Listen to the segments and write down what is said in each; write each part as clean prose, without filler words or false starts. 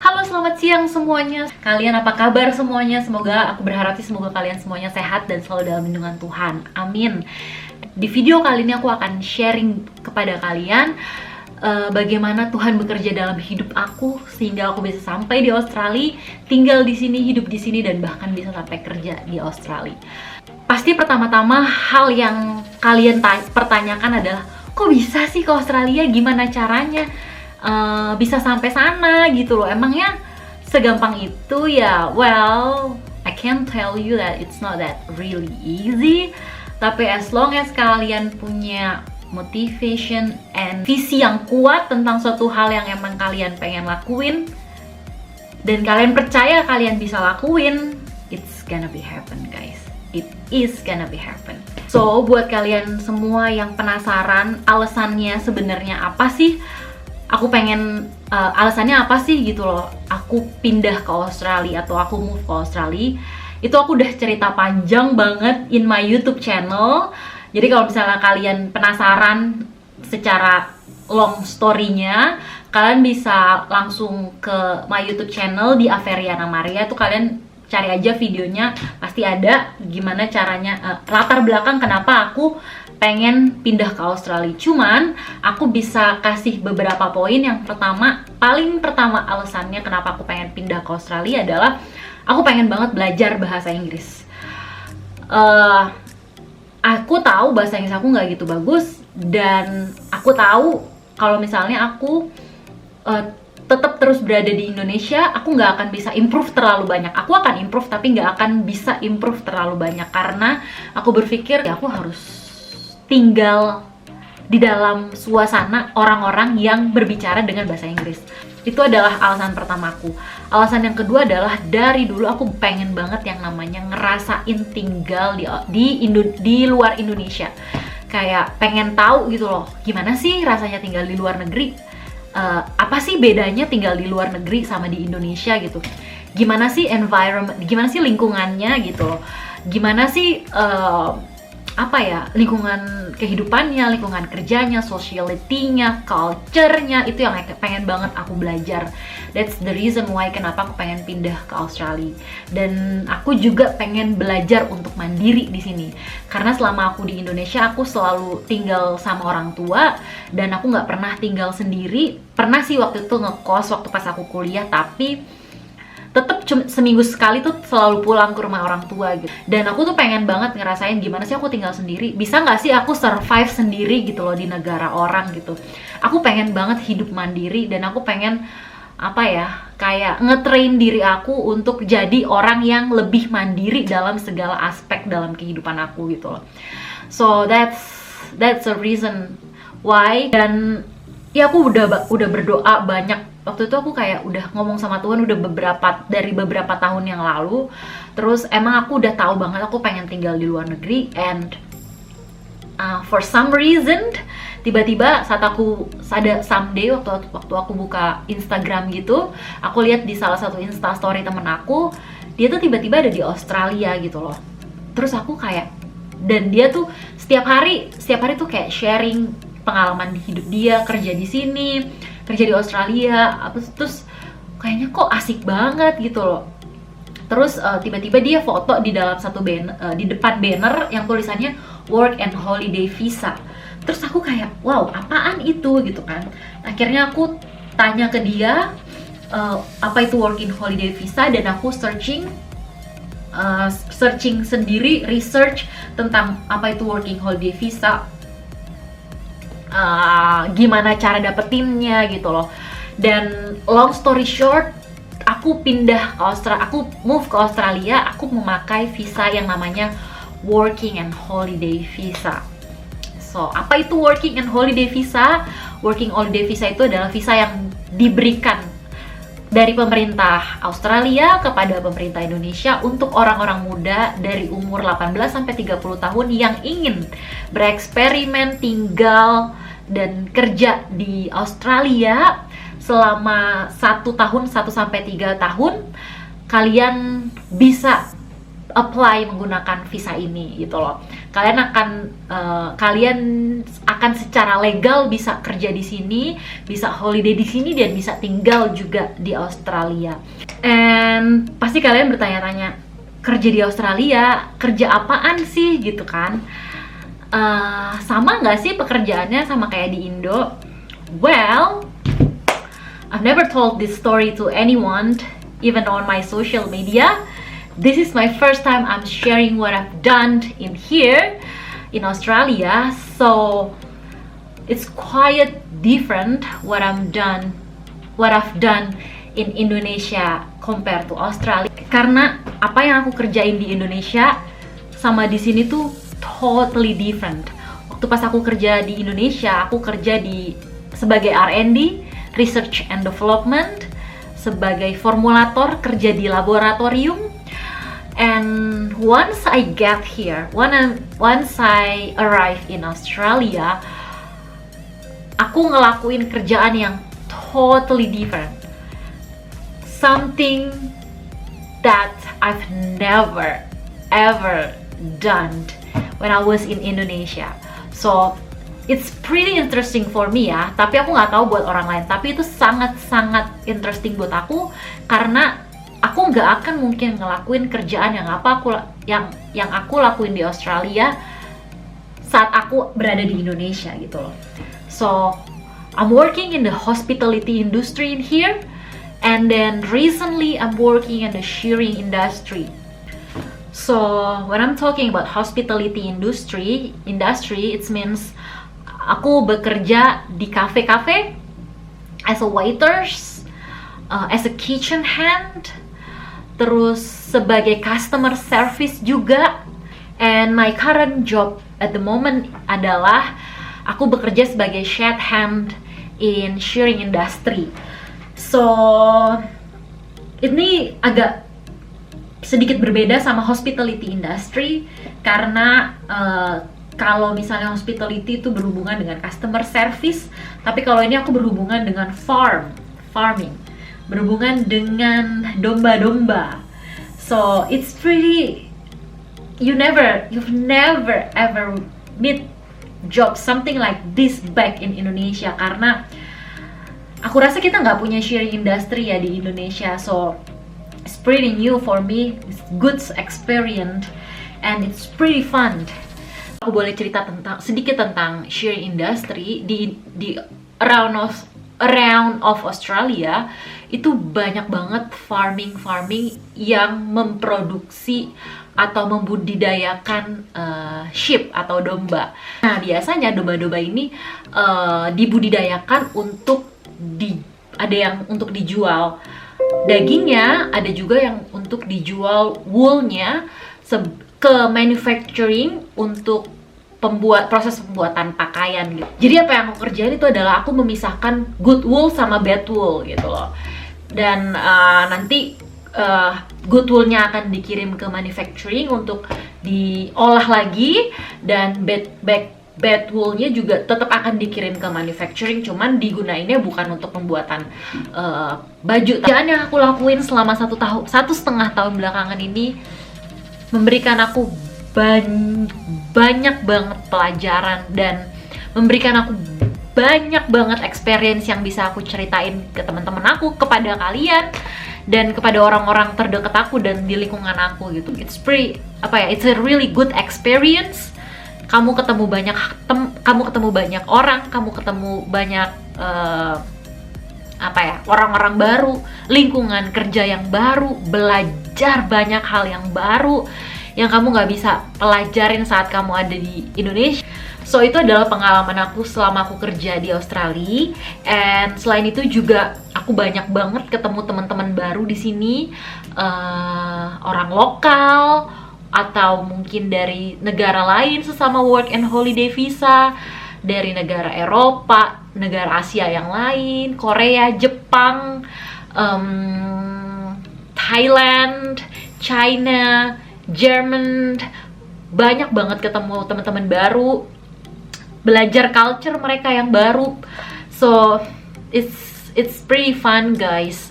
Halo, selamat siang semuanya. Kalian apa kabar semuanya? Aku berharap sih semoga kalian semuanya sehat dan selalu dalam lindungan Tuhan. Amin. Di video kali ini aku akan sharing kepada kalian bagaimana Tuhan bekerja dalam hidup aku sehingga aku bisa sampai di Australia, tinggal di sini, hidup di sini, dan bahkan bisa sampai kerja di Australia. Pasti pertama-tama hal yang kalian pertanyakan adalah, kok bisa sih ke Australia? Gimana caranya? Bisa sampai sana gitu loh. Emangnya segampang itu ya? Well, I can tell you that it's not that really easy. Tapi as long as kalian punya motivation and visi yang kuat tentang suatu hal yang emang kalian pengen lakuin, dan kalian percaya kalian bisa lakuin, it's gonna be happen, guys. It is gonna be happen. So, buat kalian semua yang penasaran alasannya sebenarnya apa sih? Aku pengen alasannya apa sih gitu loh, aku pindah ke Australia atau aku move ke Australia. Itu aku udah cerita panjang banget in my YouTube channel. Jadi kalau misalnya kalian penasaran secara long story-nya, kalian bisa langsung ke my YouTube channel di Averiana Maria. Tuh kalian cari aja videonya, pasti ada gimana caranya, latar belakang kenapa aku pengen pindah ke Australia. Cuman aku bisa kasih beberapa poin. Yang pertama, paling pertama alasannya kenapa aku pengen pindah ke Australia adalah aku pengen banget belajar bahasa Inggris. Aku tahu bahasa Inggris aku nggak gitu bagus, dan aku tahu kalau misalnya aku tetap terus berada di Indonesia, aku nggak akan bisa improve terlalu banyak. Aku akan improve tapi nggak akan bisa improve terlalu banyak, karena aku berpikir ya aku harus tinggal di dalam suasana orang-orang yang berbicara dengan bahasa Inggris. Itu adalah alasan pertamaku. Alasan yang kedua adalah dari dulu aku pengen banget yang namanya ngerasain tinggal di luar Indonesia. Kayak pengen tahu gitu loh, gimana sih rasanya tinggal di luar negeri? Apa sih bedanya tinggal di luar negeri sama di Indonesia gitu? Gimana sih environment, gimana sih lingkungannya gitu loh? Gimana sih lingkungan kehidupannya, lingkungan kerjanya, sociality-nya, culture-nya, itu yang pengen banget aku belajar. That's the reason why kenapa aku pengen pindah ke Australia. Dan aku juga pengen belajar untuk mandiri di sini. Karena selama aku di Indonesia, aku selalu tinggal sama orang tua, dan aku nggak pernah tinggal sendiri. Pernah sih waktu itu ngekos waktu pas aku kuliah, tapi tetap seminggu sekali tuh selalu pulang ke rumah orang tua gitu. Dan aku tuh pengen banget ngerasain gimana sih aku tinggal sendiri, bisa nggak sih aku survive sendiri gitu loh di negara orang gitu. Aku pengen banget hidup mandiri, dan aku pengen kayak ngetrain diri aku untuk jadi orang yang lebih mandiri dalam segala aspek dalam kehidupan aku gitu loh. So that's a reason why. Dan ya aku udah berdoa banyak. Waktu itu aku kayak udah ngomong sama Tuhan udah beberapa tahun yang lalu. Terus emang aku udah tahu banget aku pengen tinggal di luar negeri, and for some reason tiba-tiba saat aku someday waktu aku buka Instagram gitu, aku lihat di salah satu Instastory temen aku, dia tuh tiba-tiba ada di Australia gitu loh. Terus aku kayak, dan dia tuh setiap hari tuh kayak sharing pengalaman di hidup dia, kerja di sini, kerja di Australia, terus kayaknya kok asik banget gitu loh. Terus tiba-tiba dia foto di dalam satu di depan banner yang tulisannya Work and Holiday Visa. Terus aku kayak, wow, apaan itu gitu kan. Akhirnya aku tanya ke dia apa itu Work and Holiday Visa, dan aku searching sendiri, research tentang apa itu Working Holiday Visa, gimana cara dapetinnya gitu loh. Dan long story short, aku move ke Australia, aku memakai visa yang namanya Working and Holiday Visa. So, apa itu Working and Holiday Visa? Working Holiday Visa itu adalah visa yang diberikan dari pemerintah Australia kepada pemerintah Indonesia untuk orang-orang muda dari umur 18 sampai 30 tahun yang ingin bereksperimen tinggal dan kerja di Australia selama 1 sampai 3 tahun. Kalian bisa apply menggunakan visa ini gitu loh. Kalian akan secara legal bisa kerja di sini, bisa holiday di sini, dan bisa tinggal juga di Australia. And pasti kalian bertanya-tanya, kerja di Australia, kerja apaan sih gitu kan? Sama nggak sih pekerjaannya sama kayak di Indo? Well, I've never told this story to anyone, even on my social media. This is my first time I'm sharing what I've done in here in Australia, so it's quite different what I've done in Indonesia compared to Australia. Karena apa yang aku kerjain di Indonesia sama di sini tuh totally different. Waktu pas aku kerja di Indonesia, aku kerja sebagai R&D, Research and Development, sebagai formulator, kerja di laboratorium. And once I get here, once I arrive in Australia, aku ngelakuin kerjaan yang totally different. Something that I've never ever done when I was in Indonesia. So it's pretty interesting for me ya, tapi aku nggak tahu buat orang lain. Tapi itu sangat-sangat interesting buat aku karena aku nggak akan mungkin ngelakuin kerjaan yang aku lakuin di Australia saat aku berada di Indonesia gitu loh. So I'm working in the hospitality industry in here, and then recently I'm working in the shearing industry. So when I'm talking about hospitality industry, it means aku bekerja di cafe-cafe as a waiters, as a kitchen hand, terus sebagai customer service juga. And my current job at the moment adalah aku bekerja sebagai shed hand in shearing industry. So ini agak sedikit berbeda sama hospitality industry karena kalau misalnya hospitality itu berhubungan dengan customer service, tapi kalau ini aku berhubungan dengan farming, berhubungan dengan domba-domba. So it's pretty, you've never ever meet job something like this back in Indonesia, karena aku rasa kita nggak punya shearing industry ya di Indonesia. So it's pretty new for me, it's good experience, and it's pretty fun. Aku boleh cerita sedikit tentang shearing industry di around of Australia. Itu banyak banget farming yang memproduksi atau membudidayakan sheep atau domba. Nah, biasanya domba-domba ini dibudidayakan ada yang untuk dijual dagingnya, ada juga yang untuk dijual woolnya ke manufacturing untuk proses pembuatan pakaian gitu. Jadi apa yang aku kerjain itu adalah aku memisahkan good wool sama bad wool gitu loh. Dan nanti good woolnya akan dikirim ke manufacturing untuk diolah lagi, dan bad woolnya juga tetap akan dikirim ke manufacturing, cuman digunainnya bukan untuk pembuatan baju. Kerjaan yang aku lakuin selama 1,5 tahun belakangan ini memberikan aku banyak banget pelajaran dan memberikan aku banyak banget experience yang bisa aku ceritain ke teman-teman aku, kepada kalian, dan kepada orang-orang terdekat aku dan di lingkungan aku gitu. It's a really good experience. Kamu ketemu banyak orang, kamu ketemu banyak orang-orang baru, lingkungan kerja yang baru, belajar banyak hal yang baru yang kamu nggak bisa pelajarin saat kamu ada di Indonesia. So itu adalah pengalaman aku selama aku kerja di Australia. And selain itu juga aku banyak banget ketemu teman-teman baru di sini, orang lokal atau mungkin dari negara lain sesama work and holiday visa, dari negara Eropa, negara Asia yang lain, Korea, Jepang, Thailand, China, Jerman. Banyak banget ketemu teman-teman baru, belajar culture mereka yang baru. So it's pretty fun guys.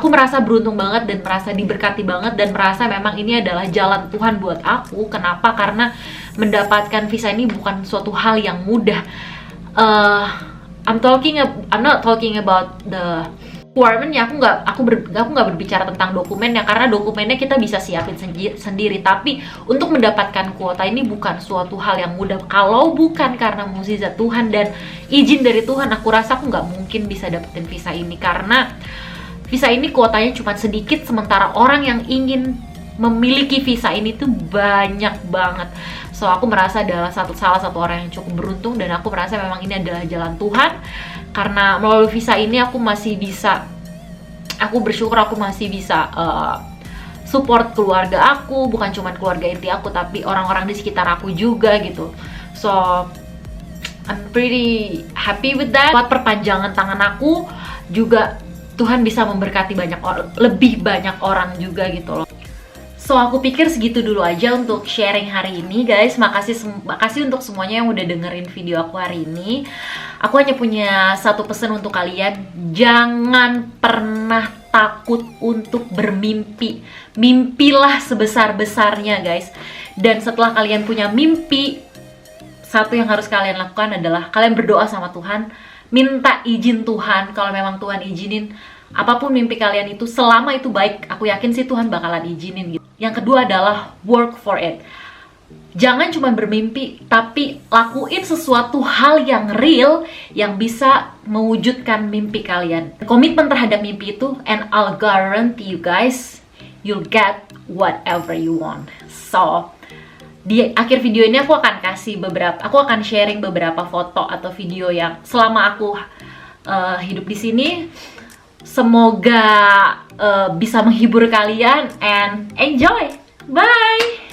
aku merasa beruntung banget dan merasa diberkati banget dan merasa memang ini adalah jalan Tuhan buat aku. Kenapa? Karena mendapatkan visa ini bukan suatu hal yang mudah. I'm not talking about the requirement-nya. Aku nggak berbicara tentang dokumennya, karena dokumennya kita bisa siapin sendiri. Tapi untuk mendapatkan kuota ini bukan suatu hal yang mudah. Kalau bukan karena mukjizat Tuhan dan izin dari Tuhan, aku rasa aku nggak mungkin bisa dapetin visa ini. Karena visa ini kuotanya cuma sedikit, sementara orang yang ingin memiliki visa ini tuh banyak banget. So aku merasa adalah salah satu orang yang cukup beruntung, dan aku merasa memang ini adalah jalan Tuhan. Karena melalui visa ini aku bersyukur aku masih bisa support keluarga aku, bukan cuma keluarga inti aku, tapi orang-orang di sekitar aku juga gitu. So I'm pretty happy with that. Buat perpanjangan tangan aku juga, Tuhan bisa memberkati lebih banyak orang juga gitu loh. So aku pikir segitu dulu aja untuk sharing hari ini guys. Makasih untuk semuanya yang udah dengerin video aku hari ini. Aku hanya punya satu pesan untuk kalian. Jangan pernah takut untuk bermimpi. Mimpilah sebesar-besarnya guys. Dan setelah kalian punya mimpi, satu yang harus kalian lakukan adalah kalian berdoa sama Tuhan. Minta izin Tuhan. Kalau memang Tuhan izinin, apapun mimpi kalian itu, selama itu baik, aku yakin sih Tuhan bakalan izinin gitu. Yang kedua adalah work for it. Jangan cuma bermimpi, tapi lakuin sesuatu hal yang real yang bisa mewujudkan mimpi kalian. Komitmen terhadap mimpi itu, and I'll guarantee you guys, you'll get whatever you want. So, di akhir video ini aku akan sharing beberapa foto atau video yang selama aku hidup di sini. Semoga bisa menghibur kalian, and enjoy. Bye.